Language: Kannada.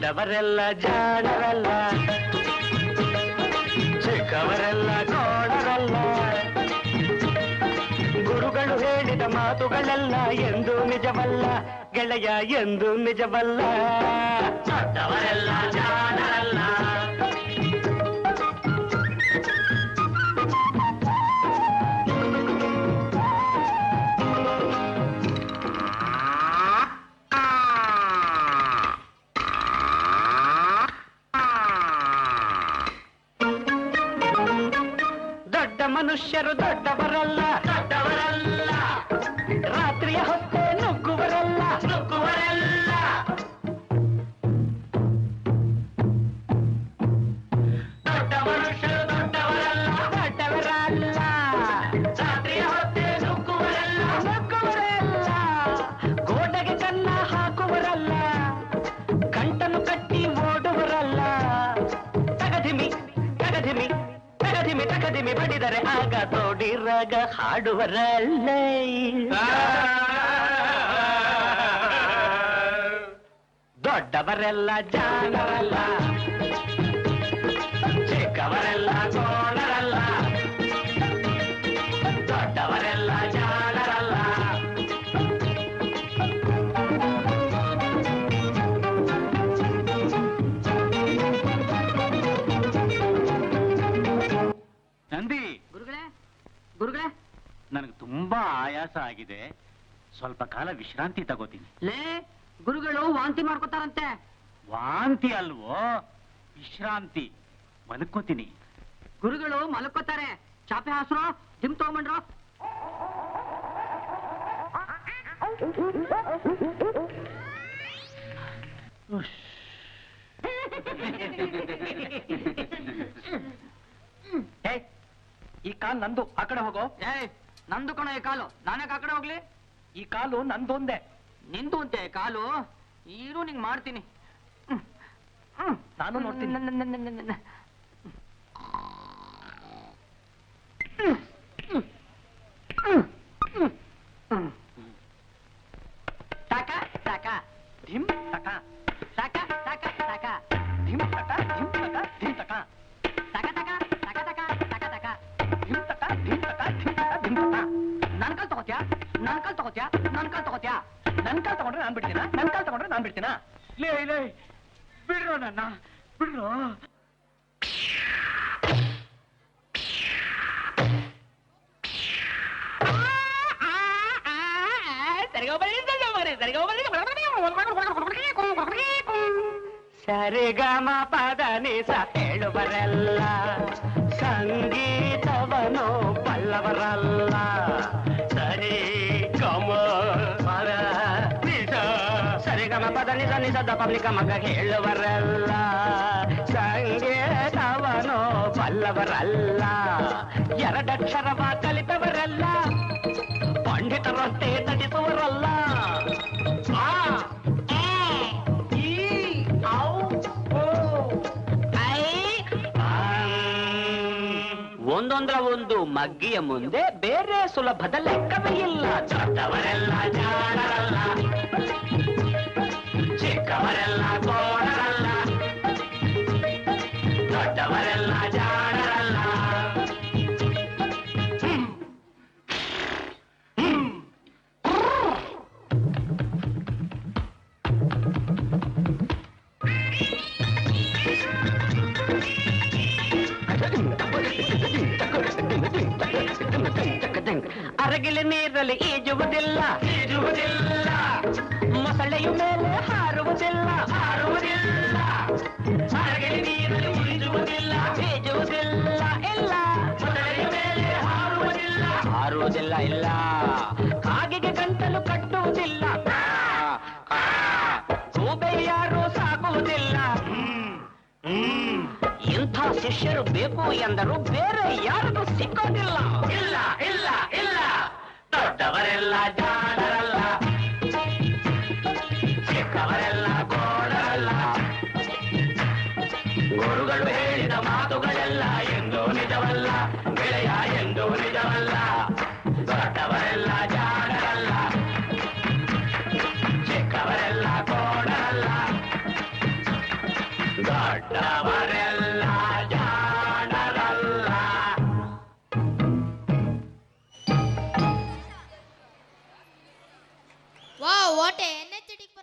ದೊಡ್ಡವರೆಲ್ಲ ಜಾಣರಲ್ಲ, ಚಿಕ್ಕವರೆಲ್ಲ ಕೋಣರಲ್ಲ. ಗುರುಗಳು ಹೇಳಿದ ಮಾತುಗಳೆಲ್ಲ ಎಂದೂ ನಿಜವಲ್ಲ ಗೆಳೆಯ, ಎಂದೂ ನಿಜವಲ್ಲ. ದೊಡ್ಡವರೆಲ್ಲ ಜಾಣರಲ್ಲ. ದೊಡ್ಡ ಮನುಷ್ಯರು ದೊಡ್ಡವರಲ್ಲ, ದೊಡ್ಡವರಲ್ಲ. ರಾತ್ರಿಯ ಹೊತ್ತೆ ನುಗ್ಗುವರಲ್ಲ, ನುಗ್ಗುವರಲ್ಲ. ದೊಡ್ಡ ಮನುಷ್ಯರು ದೊಡ್ಡವರಲ್ಲ, ದೊಡ್ಡವರಲ್ಲ. ರಾತ್ರಿಯ ಹೊತ್ತೆ ನುಗ್ಗುವರಲ್ಲ, ನುಗ್ಗುವರಲ್ಲ. ಗೋಡೆಗೆ ಕನ್ನ ಹಾಕುವರಲ್ಲ, ಗಂಟನ್ನು ಕಟ್ಟಿ ಓಡುವರಲ್ಲ. ತಗಧಿಮಿ ತಗಧಿಮಿ ತಗಧಿಮಿ ತಗಧಿಮಿ ಬಡಿದರೆ ಆಗ ತೋಡಿರಾಗ ಹಾಡುವರಲ್ಲ. ದೊಡ್ಡವರೆಲ್ಲ ಜಾಣರಲ್ಲ, ಚಿಕ್ಕವರೆಲ್ಲ ಕೋಣರಲ್ಲ. ದೊಡ್ಡವರೆಲ್ಲ ಜಾಣರಲ್ಲ. ನಂದಿ, ಗುರುಗಳೇ ಗುರುಗಳೇ, ನನಗೆ ತುಂಬಾ ಆಯಾಸ ಆಗಿದೆ, ಸ್ವಲ್ಪ ಕಾಲ ವಿಶ್ರಾಂತಿ ತಗೋತೀನಿ. ಲೇ, ಗುರುಗಳು ವಾಂತಿ ಮಾಡ್ಕೊತಾರಂತೆ. ವಾಂತಿ ಅಲ್ವೋ, ವಿಶ್ರಾಂತಿ. ಮಲ್ಕೋತೀನಿ. ಗುರುಗಳು ಮಲ್ಕೋತಾರೆ. ಚಾಪೆ ಹಾಸ್ರು, ಜಿಮ್ ತಗೊಂಡ್ರು. ಈ ಕಾಲ್ ನಂದು, ಆ ಕಡೆ ಹೋಗೋ. ನಂದು ಕಣ ಈ ಕಾಲು, ನಾನ್ಯಾಕೆ ಆ ಕಡೆ ಹೋಗ್ಲಿ? ಈ ಕಾಲು ನಂದು ಒಂದೇ. ನಿಂದು ಅಂತೆ ಕಾಲು, ಈರು ನಿಂಗೆ ಮಾಡ್ತೀನಿ. ನಾನು ನೋಡ್ತೀನಿ. ಟಕ ಟಕ ಧಿಮ್ ಟಕ ಟಕ ಟಕ ಟಕ ಧಿಮ್ ಟಕ ಧಿಮ್ ಟಕ ಧಿಮ್ ಟಕ ಟಕ ಟಕ ಟಕ ಟಕ ಟಕ ಟಕ ಧಿಮ್ ಟಕ ಧಿಮ್ ಟಕ ಧಿಮ್ ಟಕ ಧಿಮ್ ಟಕ. ನನ್ ಕಾಲ್ ತಗೋತ್ಯಾ, ನನ್ ಕಾಲ್ ತಗೋತ್ಯಾ, ನನ್ ಕಾಲ್ ತಗೋತ್ಯಾ? ನನ್ ಕಾಲ್ ತಗೊಂಡ್ರೆ ನಾನ್ ಬಿಡ್ತೀನ, ನನ್ ಕಾಲ್ ತಗೊಂಡ್ರೆ ನಾನ್ ಬಿಡ್ತೀನ. ಲೇ ಲೇ, ಬಿಡ್ರೋ ನನ್ನ, ಬಿಡ್ರೋ. ಸರಿಗಮ ಪದ ನಿಸ ಹೇಳುವರೆಲ್ಲ, ಸಂಗೀತವನು ಬಲ್ಲವರಲ್ಲ. ಸರಿ ಗಮ ಪದ ನಿಸ, ಸರಿಗಮ ಪದ ನಿಸ ನಿಸದ ಪಬ್ಲಿಕ ಮಗ ಹೇಳುವರಲ್ಲ. ಸಂಗೀತವನು ಬಲ್ಲವರಲ್ಲ. ಎರಡಕ್ಷರವ ಕಲಿತವರಲ್ಲ, ಪಂಡಿತರಂತೆ ನಟಿಸುವರಲ್ಲ. ಒಂದೊಂದರ ಒಂದು ಮಗ್ಗಿಯ ಮುಂದೆ ಬೇರೆ ಸುಲಭದ ಲೆಕ್ಕವೇ ಇಲ್ಲ. ದೊಡ್ಡವರೆಲ್ಲ ಜಾಣರಲ್ಲ, ಚಿಕ್ಕವರೆಲ್ಲ ಕೋಣರಲ್ಲ. ದೊಡ್ಡವರೆಲ್ಲ ಜಾಣರಲ್ಲ. ಅರಗಿಲಿ ನೀರಲ್ಲಿ ಈಜುವುದಿಲ್ಲ, ಈಜುವುದಿಲ್ಲ. ಮೊಸಳೆಯು ಮೇಲೆ ಹಾರುವುದಿಲ್ಲ, ಹಾರುವುದಿಲ್ಲ. ಅರಗಿಲಿ ನೀರಲ್ಲಿ ಈಜುವುದಿಲ್ಲ, ಈಜುವುದಿಲ್ಲ. ಇಲ್ಲ, ಮೊಸಳೆಯ ಮೇಲೆ ಹಾರುವುದಿಲ್ಲ, ಹಾರುವುದಿಲ್ಲ. ಇಲ್ಲ, ಕಾಗೆಗೆ ಗಂಟಲು ಕಟ್ಟುವುದಿಲ್ಲ. ಗೂಬೆ ಯಾರು ಸಾಕುವುದಿಲ್ಲ. ಇಂಥ ಶಿಷ್ಯರು ಬೇಕು ಎಂದರು ಬೇರೆ ಯಾರಿಗೂ ಸಿಕ್ಕೋದಿಲ್ಲ. ಇಲ್ಲ ಇಲ್ಲ ಇಲ್ಲ, ದೊಡ್ಡವರೆಲ್ಲ ಜಾಣರಲ್ಲ, ಚಿಕ್ಕವರೆಲ್ಲ ಕೋಣರಲ್ಲ. ಗುರುಗಳು ಹೇಳಿದ ಮಾತುಗಳೆಲ್ಲ ಎಂದೂ ನಿಜವಲ್ಲ ಗೆಳೆಯ, ಎಂದೂ ನಿಜವಲ್ಲ. ದೊಡ್ಡವರೆಲ್ಲ ಜಾಣರಲ್ಲ, ಚಿಕ್ಕವರೆಲ್ಲ ಕೋಣರಲ್ಲ. ದೊಡ್ಡವರೆಲ್ಲ ಜಾಣರಲ್ಲ. Wow what a energetic